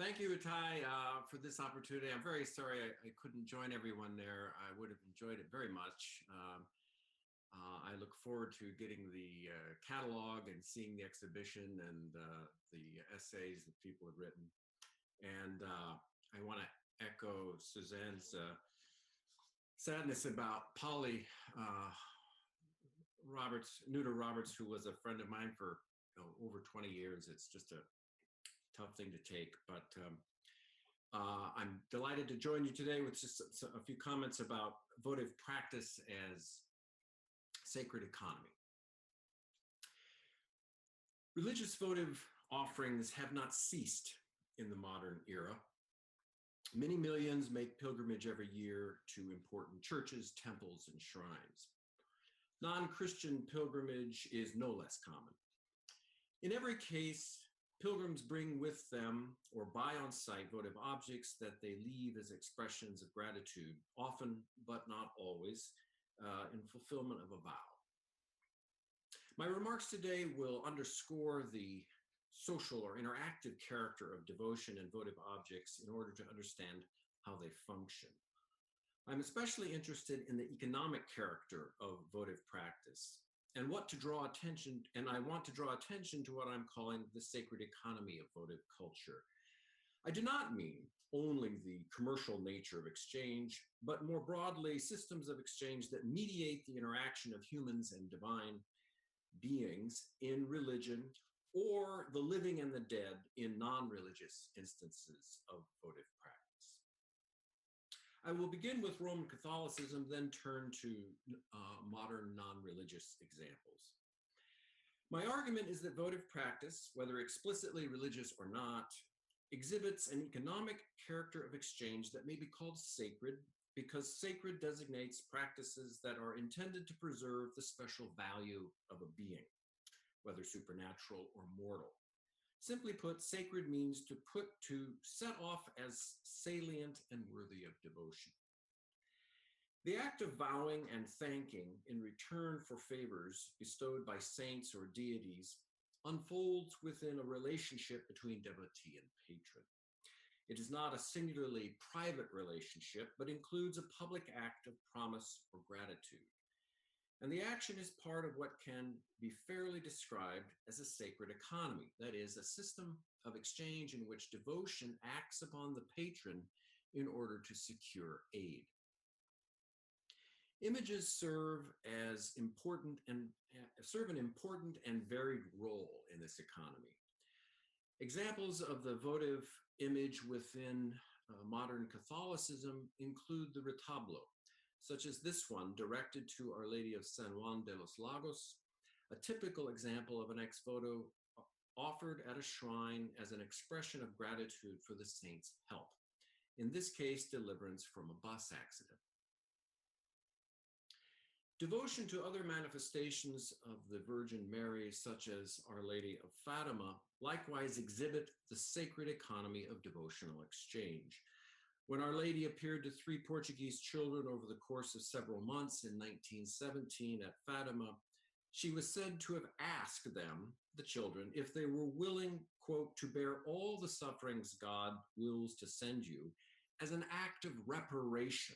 Thank you, Ty, for this opportunity. I'm very sorry I couldn't join everyone there. I would have enjoyed it very much. I look forward to getting the catalog and seeing the exhibition and the essays that people have written. And I want to echo Suzanne's sadness about Polly Nutter Roberts, who was a friend of mine for over 20 years. It's just a tough thing to take, but I'm delighted to join you today with just a few comments about votive practice as sacred economy. Religious votive offerings have not ceased in the modern era. Many millions make pilgrimage every year to important churches, temples, and shrines. Non-Christian pilgrimage is no less common. In every case, pilgrims bring with them or buy on site votive objects that they leave as expressions of gratitude, often, but not always, in fulfillment of a vow. My remarks today will underscore the social or interactive character of devotion and votive objects in order to understand how they function. I'm especially interested in the economic character of votive practice and I want to draw attention to what I'm calling the sacred economy of votive culture. I do not mean only the commercial nature of exchange, but more broadly, systems of exchange that mediate the interaction of humans and divine beings in religion, or the living and the dead in non-religious instances of votive practice. I will begin with Roman Catholicism, then turn to modern non-religious examples. My argument is that votive practice, whether explicitly religious or not, exhibits an economic character of exchange that may be called sacred, because sacred designates practices that are intended to preserve the special value of a being, whether supernatural or mortal. Simply put, sacred means to set off as salient and worthy of devotion. The act of vowing and thanking in return for favors bestowed by saints or deities unfolds within a relationship between devotee and patron. It is not a singularly private relationship, but includes a public act of promise or gratitude. And the action is part of what can be fairly described as a sacred economy, that is, a system of exchange in which devotion acts upon the patron in order to secure aid. Images serve an important and varied role in this economy. Examples of the votive image within modern Catholicism include the retablo, such as this one directed to Our Lady of San Juan de los Lagos, a typical example of an ex-voto offered at a shrine as an expression of gratitude for the saint's help, in this case, deliverance from a bus accident. Devotion to other manifestations of the Virgin Mary, such as Our Lady of Fatima, likewise exhibit the sacred economy of devotional exchange. When Our Lady appeared to 3 Portuguese children over the course of several months in 1917 at Fatima, she was said to have asked them, the children, if they were willing, quote, to bear all the sufferings God wills to send you as an act of reparation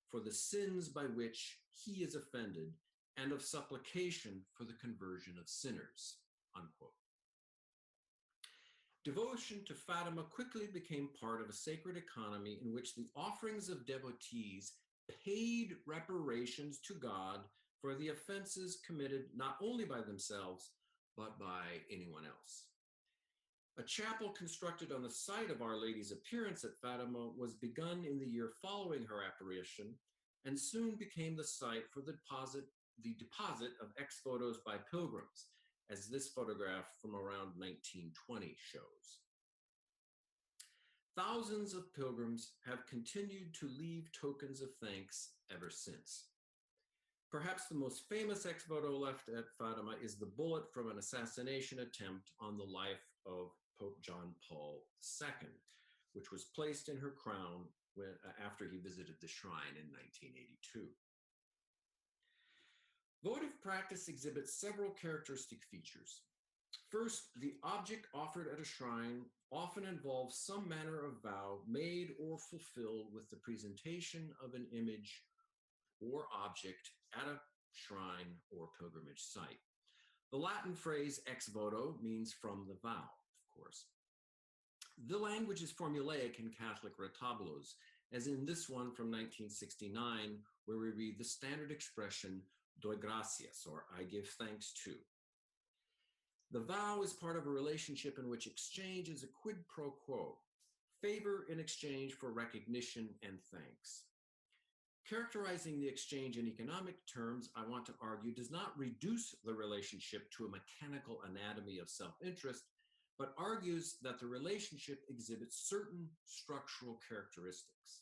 for the sins by which he is offended and of supplication for the conversion of sinners, unquote. Devotion to Fatima quickly became part of a sacred economy in which the offerings of devotees paid reparations to God for the offenses committed not only by themselves, but by anyone else. A chapel constructed on the site of Our Lady's appearance at Fatima was begun in the year following her apparition and soon became the site for the deposit of ex-votos by pilgrims, as this photograph from around 1920 shows. Thousands of pilgrims have continued to leave tokens of thanks ever since. Perhaps the most famous ex-voto left at Fatima is the bullet from an assassination attempt on the life of Pope John Paul II, which was placed in her crown after he visited the shrine in 1982. Votive practice exhibits several characteristic features. First, the object offered at a shrine often involves some manner of vow made or fulfilled with the presentation of an image or object at a shrine or pilgrimage site. The Latin phrase ex voto means from the vow, of course. The language is formulaic in Catholic retabulos, as in this one from 1969, where we read the standard expression doy gracias, or I give thanks to. The vow is part of a relationship in which exchange is a quid pro quo, favor in exchange for recognition and thanks. Characterizing the exchange in economic terms, I want to argue, does not reduce the relationship to a mechanical anatomy of self-interest, but argues that the relationship exhibits certain structural characteristics.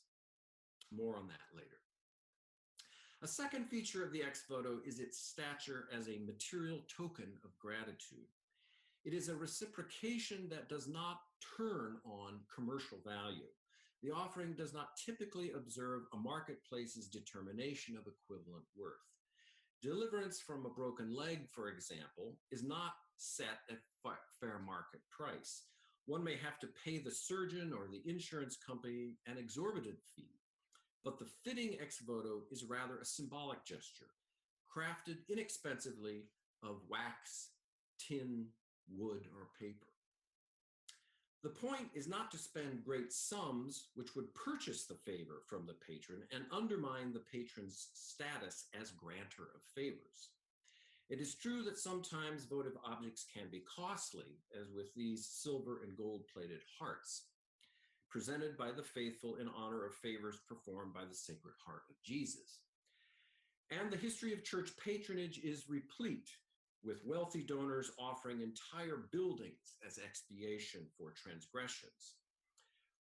More on that later. A second feature of the ex voto is its stature as a material token of gratitude. It is a reciprocation that does not turn on commercial value. The offering does not typically observe a marketplace's determination of equivalent worth. Deliverance from a broken leg, for example, is not set at fair market price. One may have to pay the surgeon or the insurance company an exorbitant fee, but the fitting ex voto is rather a symbolic gesture, crafted inexpensively of wax, tin, wood, or paper. The point is not to spend great sums, which would purchase the favor from the patron and undermine the patron's status as grantor of favors. It is true that sometimes votive objects can be costly, as with these silver and gold-plated hearts, presented by the faithful in honor of favors performed by the Sacred Heart of Jesus. And the history of church patronage is replete with wealthy donors offering entire buildings as expiation for transgressions,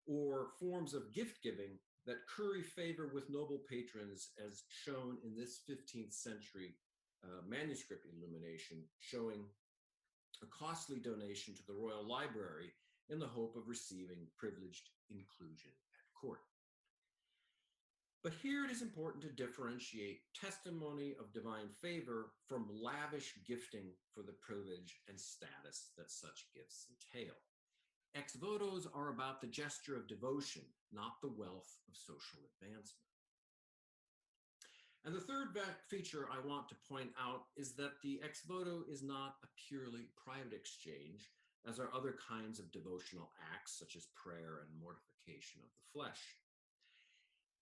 or forms of gift giving that curry favor with noble patrons, as shown in this 15th century manuscript illumination, showing a costly donation to the Royal Library in the hope of receiving privileged inclusion at court. But here it is important to differentiate testimony of divine favor from lavish gifting for the privilege and status that such gifts entail. Ex votos are about the gesture of devotion, not the wealth of social advancement. And the third feature I want to point out is that the ex voto is not a purely private exchange, as are other kinds of devotional acts, such as prayer and mortification of the flesh.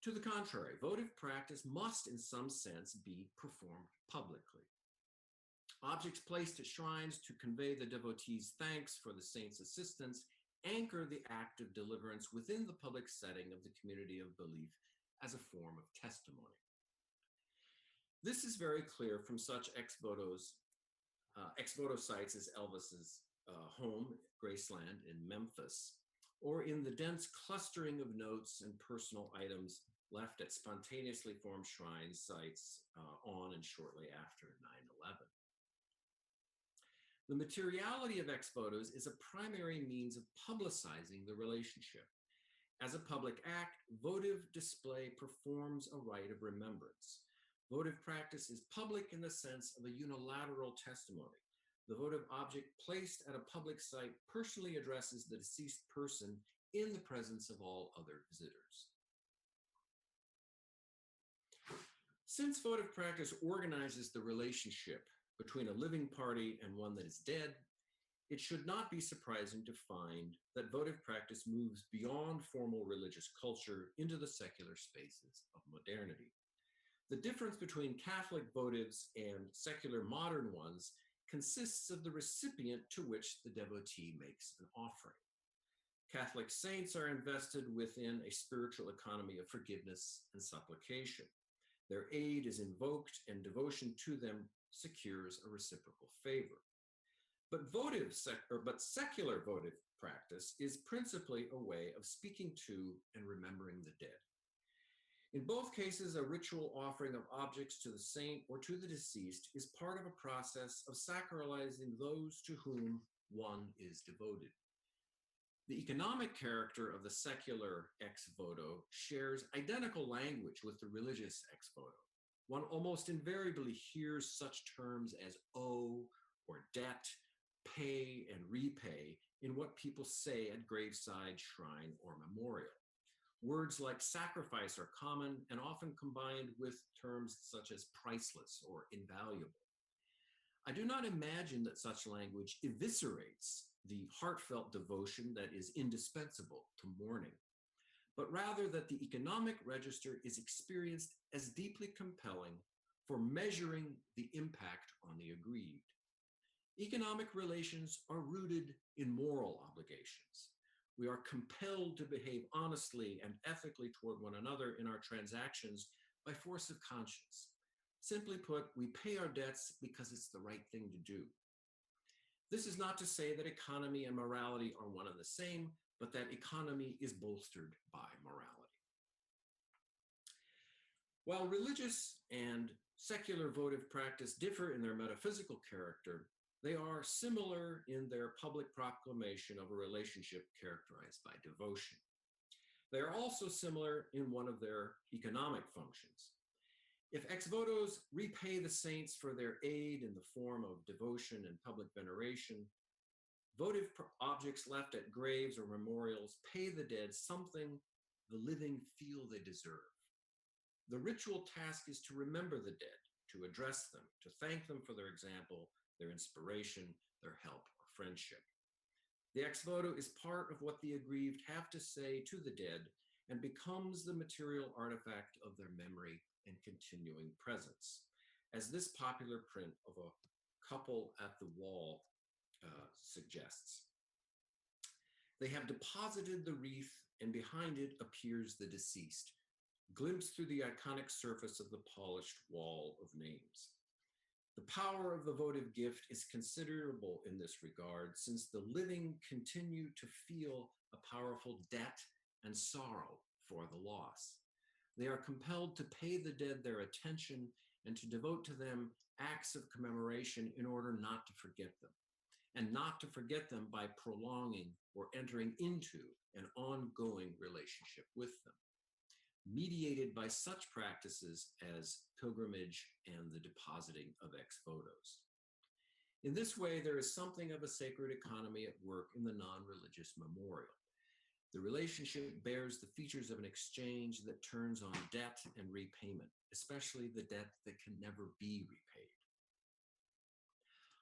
To the contrary, votive practice must, in some sense, be performed publicly. Objects placed at shrines to convey the devotee's thanks for the saint's assistance anchor the act of deliverance within the public setting of the community of belief as a form of testimony. This is very clear from such ex voto sites as Elvis's home, Graceland in Memphis, or in the dense clustering of notes and personal items left at spontaneously formed shrine sites on and shortly after 9/11. The materiality of ex votos is a primary means of publicizing the relationship. As a public act, votive display performs a rite of remembrance. Votive practice is public in the sense of a unilateral testimony. The votive object placed at a public site personally addresses the deceased person in the presence of all other visitors. Since votive practice organizes the relationship between a living party and one that is dead, it should not be surprising to find that votive practice moves beyond formal religious culture into the secular spaces of modernity. The difference between Catholic votives and secular modern ones consists of the recipient to which the devotee makes an offering. Catholic saints are invested within a spiritual economy of forgiveness and supplication. Their aid is invoked and devotion to them secures a reciprocal favor. But secular votive practice is principally a way of speaking to and remembering the dead. In both cases, a ritual offering of objects to the saint or to the deceased is part of a process of sacralizing those to whom one is devoted. The economic character of the secular ex voto shares identical language with the religious ex voto. One almost invariably hears such terms as owe or debt pay and repay in what people say at graveside, shrine, or memorial. Words like sacrifice are common and often combined with terms such as priceless or invaluable. I do not imagine that such language eviscerates the heartfelt devotion that is indispensable to mourning, but rather that the economic register is experienced as deeply compelling for measuring the impact on the aggrieved. Economic relations are rooted in moral obligations. We are compelled to behave honestly and ethically toward one another in our transactions by force of conscience. Simply put, we pay our debts because it's the right thing to do. This is not to say that economy and morality are one and the same, but that economy is bolstered by morality. While religious and secular votive practice differ in their metaphysical character, they are similar in their public proclamation of a relationship characterized by devotion. They are also similar in one of their economic functions. If ex-votos repay the saints for their aid in the form of devotion and public veneration, votive objects left at graves or memorials pay the dead something the living feel they deserve. The ritual task is to remember the dead, to address them, to thank them for their example, their inspiration, their help, or friendship. The ex-voto is part of what the aggrieved have to say to the dead and becomes the material artifact of their memory and continuing presence, as this popular print of a couple at the wall suggests. They have deposited the wreath, and behind it appears the deceased, glimpsed through the iconic surface of the polished wall of names. The power of the votive gift is considerable in this regard, since the living continue to feel a powerful debt and sorrow for the loss. They are compelled to pay the dead their attention and to devote to them acts of commemoration in order not to forget them, and not to forget them by prolonging or entering into an ongoing relationship with them, mediated by such practices as pilgrimage and the depositing of ex-votos. In this way, there is something of a sacred economy at work in the non-religious memorial. The relationship bears the features of an exchange that turns on debt and repayment, especially the debt that can never be repaid.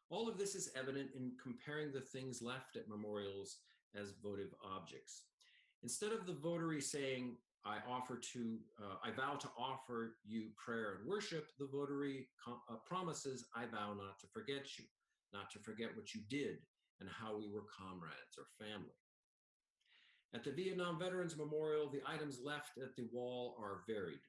All of this is evident in comparing the things left at memorials as votive objects. Instead of the votary saying, I vow to offer you prayer and worship, the votary promises, I vow not to forget you, not to forget what you did and how we were comrades or family. At the Vietnam Veterans Memorial, the items left at the wall are varied.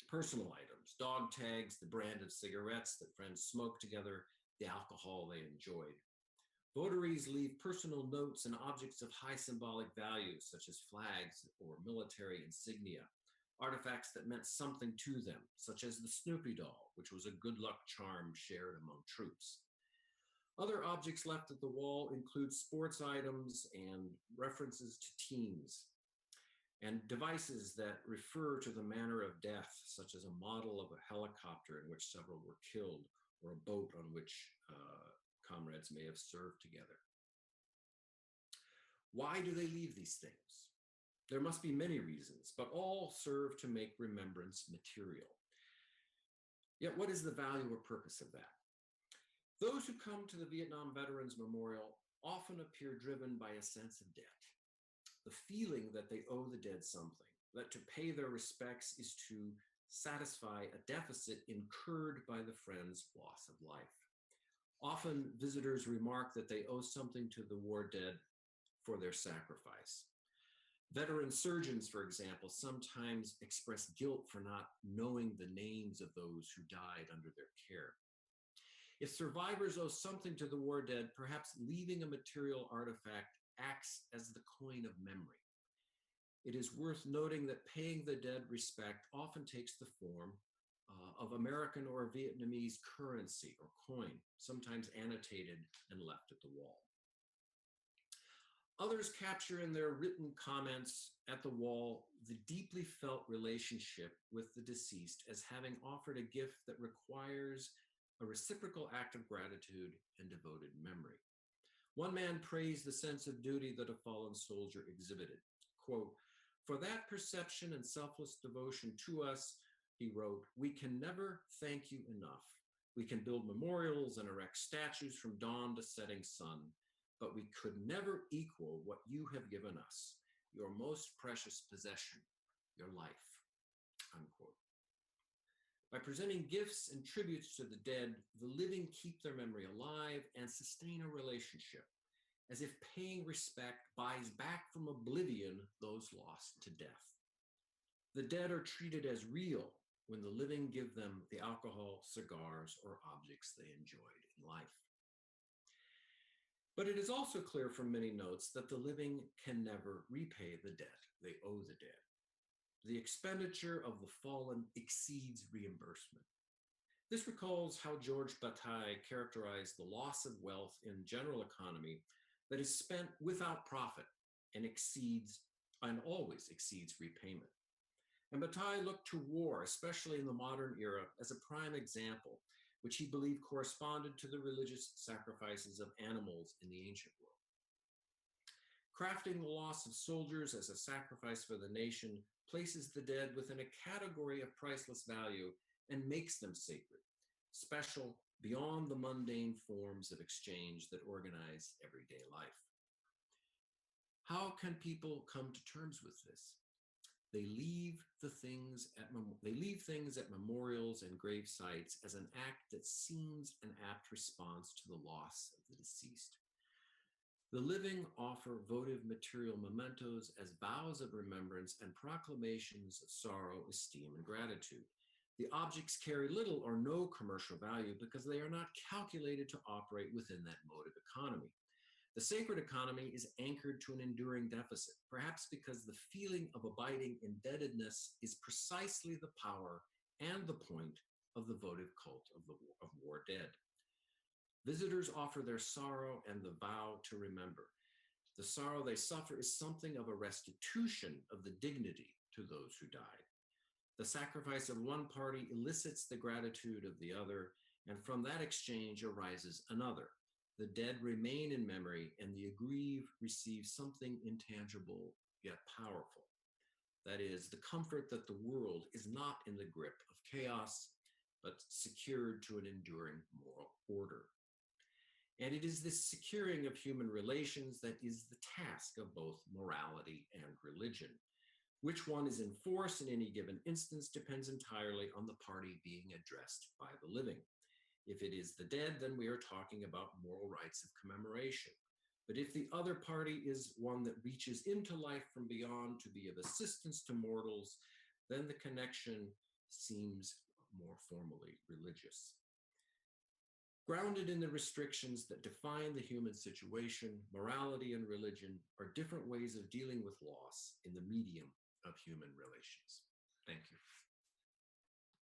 Personal items, dog tags, the brand of cigarettes that friends smoked together, the alcohol they enjoyed. Votaries leave personal notes and objects of high symbolic value, such as flags or military insignia, artifacts that meant something to them, such as the Snoopy doll, which was a good luck charm shared among troops. Other objects left at the wall include sports items and references to teams, and devices that refer to the manner of death, such as a model of a helicopter in which several were killed, or a boat on which comrades may have served together. Why do they leave these things? There must be many reasons, but all serve to make remembrance material. Yet what is the value or purpose of that? Those who come to the Vietnam Veterans Memorial often appear driven by a sense of debt, the feeling that they owe the dead something, that to pay their respects is to satisfy a deficit incurred by the friend's loss of life. Often visitors remark that they owe something to the war dead for their sacrifice. Veteran surgeons, for example, sometimes express guilt for not knowing the names of those who died under their care. If survivors owe something to the war dead, perhaps leaving a material artifact acts as the coin of memory. It is worth noting that paying the dead respect often takes the form of American or Vietnamese currency or coin, sometimes annotated and left at the wall. Others capture in their written comments at the wall the deeply felt relationship with the deceased as having offered a gift that requires a reciprocal act of gratitude and devoted memory. One man praised the sense of duty that a fallen soldier exhibited. Quote, "For that perception and selfless devotion to us," he wrote, "we can never thank you enough. We can build memorials and erect statues from dawn to setting sun, but we could never equal what you have given us, your most precious possession, your life," unquote. By presenting gifts and tributes to the dead, the living keep their memory alive and sustain a relationship, as if paying respect buys back from oblivion those lost to death. The dead are treated as real when the living give them the alcohol, cigars, or objects they enjoyed in life. But it is also clear from many notes that the living can never repay the debt they owe the dead. The expenditure of the fallen exceeds reimbursement. This recalls how Georges Bataille characterized the loss of wealth in general economy that is spent without profit and always exceeds repayment. And Bataille looked to war, especially in the modern era, as a prime example, which he believed corresponded to the religious sacrifices of animals in the ancient world. Crafting the loss of soldiers as a sacrifice for the nation places the dead within a category of priceless value and makes them sacred, special beyond the mundane forms of exchange that organize everyday life. How can people come to terms with this? They leave things at memorials and grave sites as an act that seems an apt response to the loss of the deceased. The living offer votive material mementos as vows of remembrance and proclamations of sorrow, esteem, and gratitude. The objects carry little or no commercial value because they are not calculated to operate within that mode of economy. The sacred economy is anchored to an enduring deficit, perhaps because the feeling of abiding indebtedness is precisely the power and the point of the votive cult of war dead. Visitors offer their sorrow and the vow to remember. The sorrow they suffer is something of a restitution of the dignity to those who died. The sacrifice of one party elicits the gratitude of the other, and from that exchange arises another. The dead remain in memory, and the aggrieved receive something intangible yet powerful. That is, the comfort that the world is not in the grip of chaos, but secured to an enduring moral order. And it is this securing of human relations that is the task of both morality and religion. Which one is in force in any given instance depends entirely on the party being addressed by the living. If it is the dead, then we are talking about moral rites of commemoration. But if the other party is one that reaches into life from beyond to be of assistance to mortals, then the connection seems more formally religious. Grounded in the restrictions that define the human situation, morality and religion are different ways of dealing with loss in the medium of human relations. Thank you.